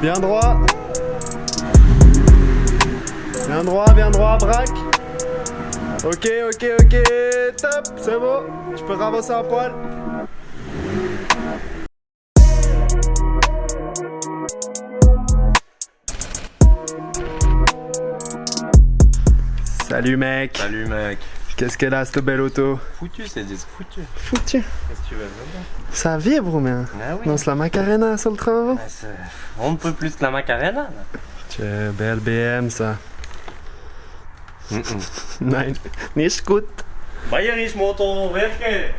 Bien droit. Bien droit, braque. Ok, top, c'est bon. Tu peux ravancer un poil. Salut mec. Salut mec. Qu'est-ce qu'elle a cette belle auto? Foutu, c'est des foutu. Foutu. Qu'est-ce que tu veux? Ça vibre ou bien? Ah oui. Non, c'est la Macarena sur le train avant. On ne peut plus que la Macarena. Tja, belle BM ça. Nein, nicht gut. Bayerisch Motor, werke.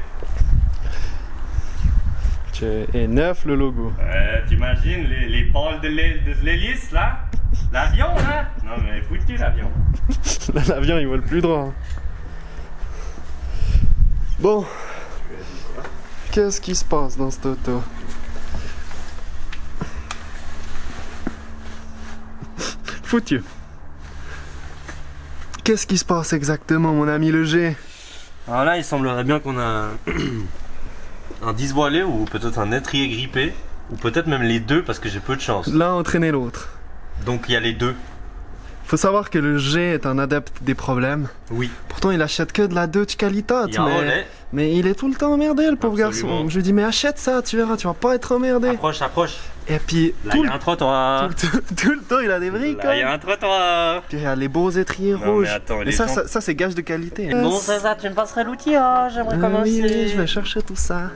Tja, et neuf le logo. T'imagines les pales de l'hélice là? L'avion là? Non mais foutu l'avion. Là, l'avion il vole plus droit. Bon. Qu'est-ce qui se passe dans cette auto? Foutu. Qu'est-ce qui se passe exactement, mon ami le G? Alors là, il semblerait bien qu'on a un 10 voilé ou peut-être un étrier grippé, ou peut-être même les deux parce que j'ai peu de chance. L'un entraîner l'autre. Donc il y a les deux. Faut savoir que le G est un adepte des problèmes. Oui. Pourtant, il achète que de la Deutsche Qualität. Il y a un relais. Mais il est tout le temps emmerdé, le pauvre Absolument. garçon. Je lui dis, mais achète ça, tu verras, tu vas pas être emmerdé. Approche, approche. Et puis, Là, il y a un trottoir. tout le temps, il a des briques. Là, il y a un trottoir. Puis il y a les beaux étriers Non, mais rouges. attends, mais les ça, gens- ça c'est gage de qualité. Bon, c'est ça, tu me passerais l'outil, hein, j'aimerais commencer. Oui, je vais chercher tout ça.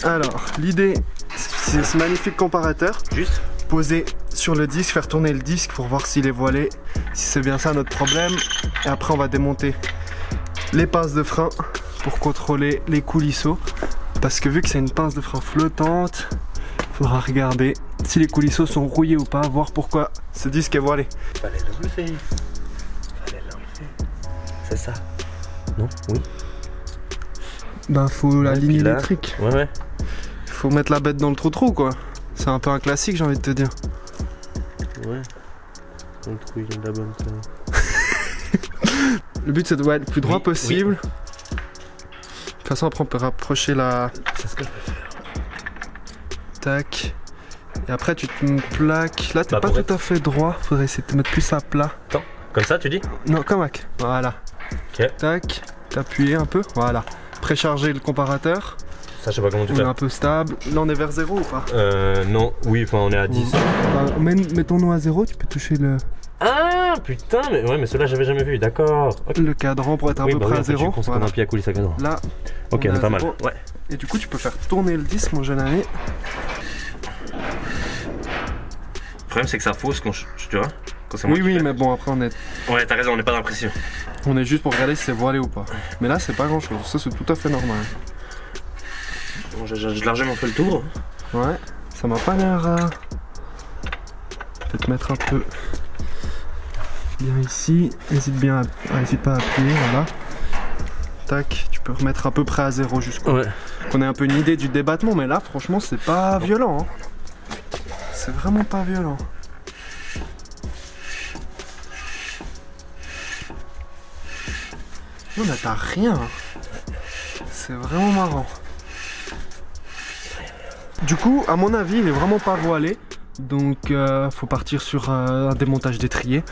Alors, l'idée, c'est ce magnifique comparateur. Juste. Poser sur le disque, faire tourner le disque pour voir s'il est voilé, si c'est bien ça notre problème. Et après, on va démonter les pinces de frein pour contrôler les coulisseaux. Parce que vu que c'est une pince de frein flottante, il faudra regarder si les coulisseaux sont rouillés ou pas, voir pourquoi ce disque est voilé. Fallait l'enlever. C'est ça. Non? Oui. Ben, faut la Ouais, ligne puis là- électrique. Ouais. Faut mettre la bête dans le trou-trou, quoi. C'est un peu un classique, j'ai envie de te dire. Ouais. On trouve de la bonne taille. Le but, c'est de être le plus droit Oui, possible. De toute façon, après, on peut rapprocher la... C'est ce que je vais faire. Tac. Et après, tu te plaques. Là, t'es Bah, pas pour tout à fait droit. Faudrait essayer de te mettre plus à plat. Attends, comme ça tu dis? Non, comme hack. Voilà. Ok. Tac. T'appuyer un peu. Voilà. Précharger le comparateur. Ça, je sais pas comment tu On est fais. un peu stable. Là, on est vers 0 ou pas? Non, oui, enfin, on est à 10. Bah, mettons-nous à 0. Tu peux toucher Ah, putain, mais ouais, mais ceux-là, j'avais jamais vu, d'accord. Ok. le cadran pour être à Oui, peu bah près oui, à en fait, 0. tu penses comme un pied à coulisses à cadran. Là. Ok, on est est à pas mal. 0. Ouais. Et du coup, tu peux faire tourner le disque, mon jeune ami. Le problème, c'est que ça fausse quand tu vois. Quand c'est moi Oui, qui oui, fais. mais bon, après, Ouais, t'as raison, on n'est pas dans la pression. on est juste pour regarder si c'est voilé ou pas. Mais là, c'est pas grand chose. Ça, c'est tout à fait normal. Bon, j'ai largement fait le tour. Ouais, ça m'a pas l'air. Peut-être mettre un peu bien ici. Hésite pas à appuyer, voilà. Tac, tu peux remettre à peu près à 0 jusqu'au. Ouais. Qu'on ait un peu une idée du débattement, mais là, franchement, c'est pas violent. Hein. C'est vraiment pas violent. Non, mais t'as rien. C'est vraiment marrant. Du coup, à mon avis, il est vraiment pas voilé. Donc, faut partir sur un démontage d'étrier.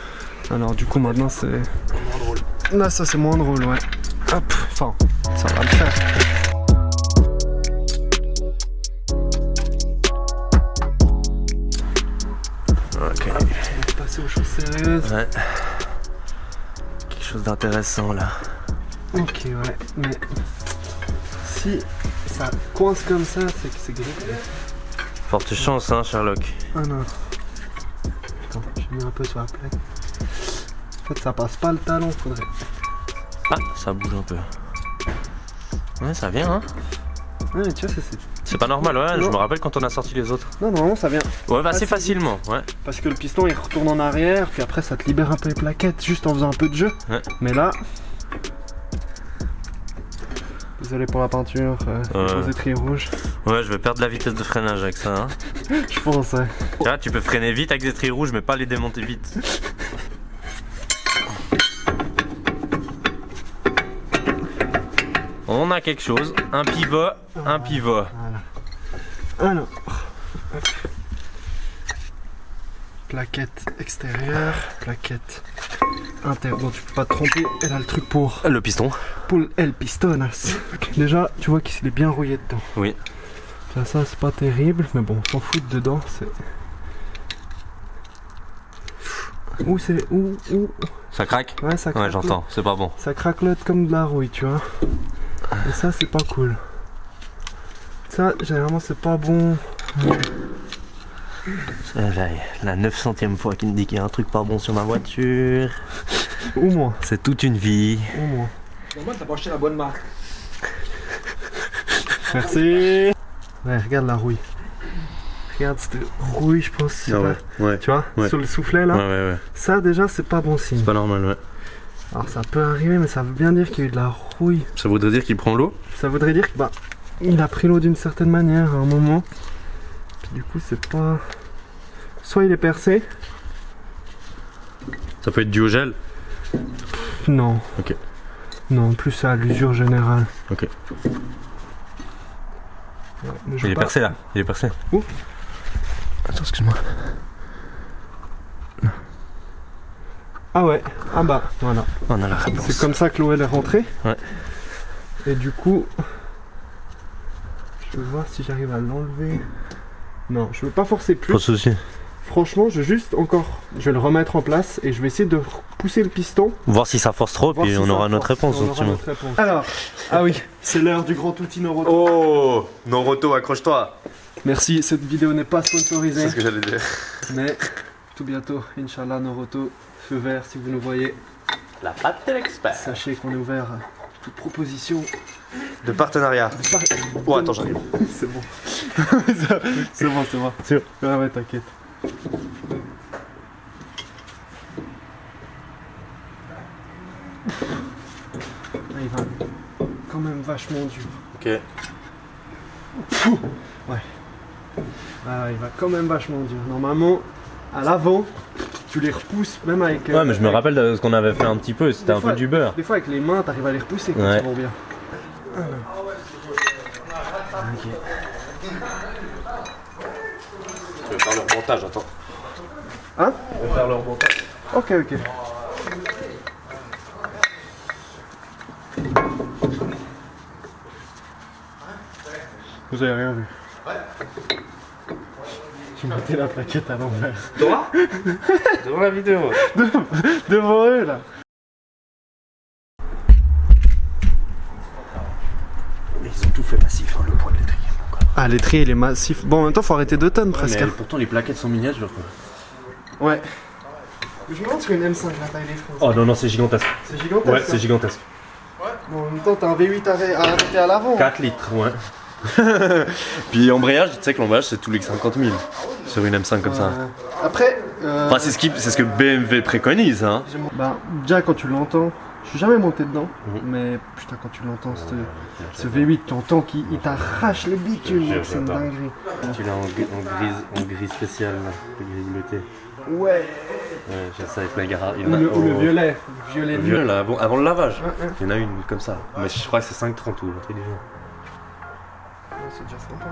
Alors, du coup, maintenant, c'est. Moins drôle. Là, ça, c'est moins drôle, ouais. Hop, enfin, ça va le faire. Ok. On va passer aux choses sérieuses. Ouais. Quelque chose d'intéressant là. Ok, ouais, mais si ça coince comme ça, c'est que c'est grippé. Forte chance, hein, Sherlock. Ah non. Attends, je mets un peu sur la plaque. En fait, ça passe pas le talon, faudrait. Ah, ça bouge un peu. Ouais, ça vient, hein. Ouais, mais tu vois, c'est ces C'est pas normal, ouais, Non. je me rappelle quand on a sorti les autres. Non, normalement ça vient. Ouais, bah assez Assez facilement, ouais. Parce que le piston il retourne en arrière, puis après ça te libère un peu les plaquettes juste en faisant un peu de jeu. Ouais. Mais là. Désolé pour la peinture, les étriers rouges. Ouais, je vais perdre la vitesse de freinage avec ça. Hein. Je pense, ouais. Tu vois, tu peux freiner vite avec des étriers rouges, mais pas les démonter vite. On a quelque chose, un pivot, un pivot. Voilà. Alors. Hop. Plaquette extérieure, plaquette intérieure. Bon, tu peux pas te tromper, elle a le truc pour Le piston. el pistonas. Déjà, tu vois qu'il est bien rouillé dedans. Oui. Ça c'est pas terrible, mais bon, on s'en fout de dedans. C'est. Où c'est. Où Ça craque? Ouais, ça craque. Ouais, j'entends, c'est pas bon. Ça craquelote comme de la rouille, tu vois. Et ça, c'est pas cool. Ça, généralement, c'est pas bon. C'est la 900e fois qu'il me dit qu'il y a un truc pas bon sur ma voiture. Au moins. C'est toute une vie. Au moins. Normal, t'as pas acheté la bonne marque. Merci. Ouais, regarde la rouille. Regarde cette rouille, je pense. C'est pas- ouais. Tu vois, Ouais. sur le soufflet là. Ouais. Ça, déjà, c'est pas bon signe. C'est pas normal, ouais. Alors, ça peut arriver, mais ça veut bien dire qu'il y a eu de la rouille. Ça voudrait dire qu'il prend l'eau? Ça voudrait dire que, bah, il a pris l'eau d'une certaine manière à un moment. Puis, du coup, c'est pas. Soit il est percé. Ça peut être dû au gel? Non. Ok. Non, plus c'est à l'usure générale. Ok. Ouais, mais je Il veux est pas- percé là, il est percé. Où? Attends, excuse-moi. Ah ouais, ah bah, voilà. On a la réponse. C'est comme ça que l'eau elle est rentrée. Ouais. Et du coup, je vais voir si j'arrive à l'enlever. Non, je veux pas forcer plus. Pas de soucis. Franchement, je vais juste encore, je vais le remettre en place et je vais essayer de pousser le piston. Voir si ça force trop, voir puis si on ça aura notre force. réponse. On aura effectivement. notre réponse. Alors, ah oui, c'est l'heure du grand outil Noroto. Oh, Noroto, accroche-toi. Merci, cette vidéo n'est pas sponsorisée, C'est ce que j'allais dire. mais tout bientôt, Inch'Allah, Noroto, feu vert si vous nous voyez. La patte de l'expert. Sachez qu'on est ouvert à toute proposition. De partenariat. Oh, attends, j'arrive. C'est bon. c'est bon, c'est bon. Sûr. Ouais, ouais, t'inquiète. Ah, il va quand même vachement dur. Ok. Ah, il va quand même vachement dur. Normalement, à l'avant, tu les repousses même avec. Ouais, mais je me rappelle de ce qu'on avait fait un petit peu, c'était Des un fois- peu du beurre. Des fois, avec les mains, t'arrives à les repousser quand Ouais. ils vont bien. Je vais faire leur montage, attends. Hein? Je vais faire leur montage. Ok, ok. Vous avez rien vu. J'ai monté la plaquette à l'envers. Toi devant la vidéo. Devant eux là. Mais ils ont tout fait massif, hein, le poids de l'étrier. Ah, l'étrier il est massif. Bon, en même temps, faut arrêter 2 tonnes presque. Mais pourtant, les plaquettes sont miniatures, quoi. Ouais. Je me demande sur une M5 la taille des freins. Oh non, non, c'est gigantesque. C'est gigantesque. Ouais, ça. c'est gigantesque. Bon, en même temps, t'as un V8 à arrêter à l'avant. 4 litres, ouais. Puis embrayage, tu sais que l'embrayage c'est tous les 50 000 sur une M5 comme ça. Après, Enfin, c'est ce que BMW préconise, hein. bah, déjà quand tu l'entends, je suis jamais monté dedans, Mhm. mais putain, quand tu l'entends, ce V8, tu entends qu'il t'arrache le bitume, Je mec, c'est une sais pas. dinguerie. Tu l'as en gris spécial, là, le gris bleuté. Ouais, Ouais, j'ai ça avec ma garage. ou le violet. Le violet Le violet, là, avant le lavage. Ouais, ouais. Il y en a une comme ça. Mais je crois que c'est 5,30 ou un truc du genre. C'est déjà sympa.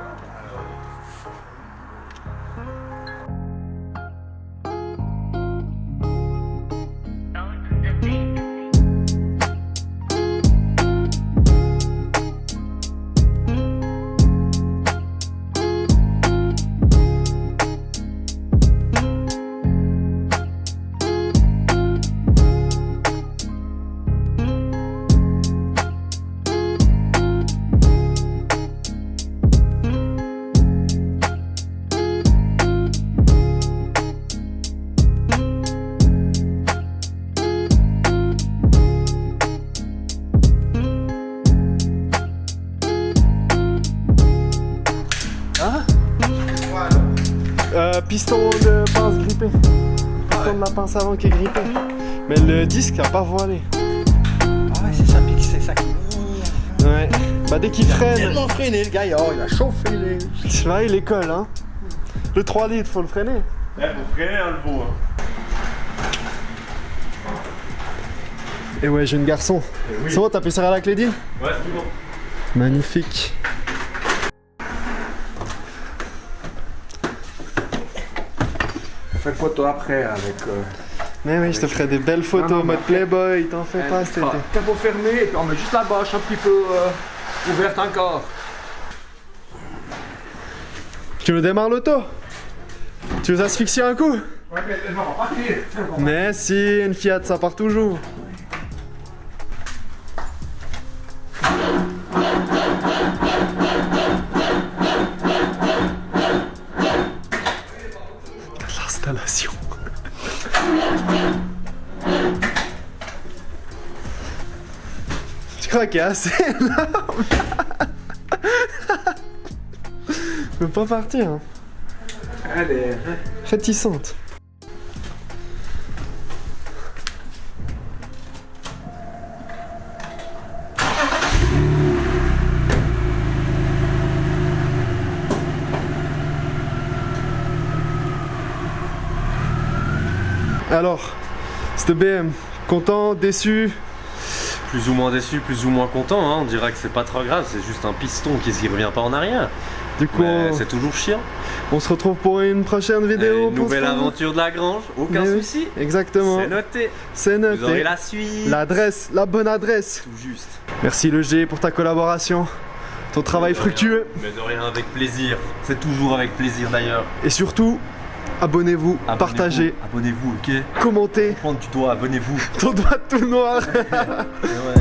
Piston de pince grippé. Piston de la pince avant qui est grippé. Mais le disque n'a pas voilé. Ah ouais, c'est ça, pique, c'est ça qui. Ouais. Bah dès qu'il freine. Tellement freiné le gars, oh, il a chauffé les. Tu vois, il école, hein. Le 3 litres, faut le freiner. Faut freiner un le beau. Et ouais, jeune garçon. Oui. C'est bon, t'as pu serrer la clé d'île? Ouais, c'est bon. Magnifique. On fait une photo après avec. Mais oui, je te ferai des belles photos Non, non, mode mais- Playboy, t'en fais pas cet été. Capot fermé et puis on met juste la bâche un petit peu ouverte encore. Tu me démarres l'auto? Tu veux asphyxier un coup? Ouais, mais elle va repartir. Mais si, une Fiat, ça part toujours. L'installation. Je crois qu'il y a assez là. Je peux pas partir, hein. Elle est. Réticente. Alors, cette BM, content, déçu? Plus ou moins déçu, plus ou moins content, hein. On dirait que c'est pas trop grave, c'est juste un piston qui s'y revient pas en arrière. Du coup, Mais c'est toujours chiant. on se retrouve pour une prochaine vidéo. Une nouvelle pour ce- aventure de la grange, aucun Mais oui, souci. Exactement. C'est noté. C'est Vous aurez noté. la suite. L'adresse, la bonne adresse. Tout juste. Merci le G pour ta collaboration, ton travail Mais de rien. fructueux. Mais de rien, avec plaisir. C'est toujours avec plaisir d'ailleurs. Et surtout, abonnez-vous, Abonnez-vous. partagez, Abonnez-vous, ok. commentez. Prendre du doigt, abonnez-vous. Ton doigt tout noir. Et ouais.